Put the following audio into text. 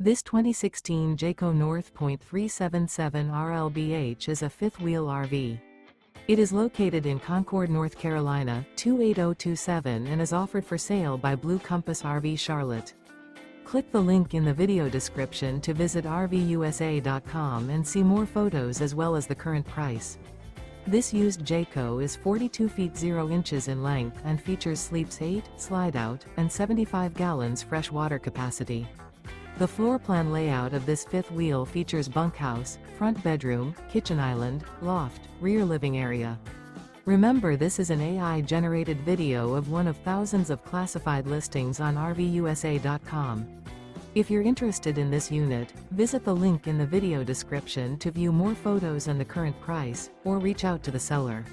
This 2016 Jayco North Point 377 RLBH is a fifth-wheel RV. It is located in Concord, North Carolina, 28027 and is offered for sale by Blue Compass RV Charlotte. Click the link in the video description to visit RVUSA.com and see more photos as well as the current price. This used Jayco is 42 feet 0 inches in length and features sleeps 8, slide-out, and 75 gallons fresh water capacity. The floor plan layout of this fifth wheel features bunkhouse, front bedroom, kitchen island, loft, rear living area. Remember, this is an AI-generated video of one of thousands of classified listings on RVUSA.com. If you're interested in this unit, visit the link in the video description to view more photos and the current price, or reach out to the seller.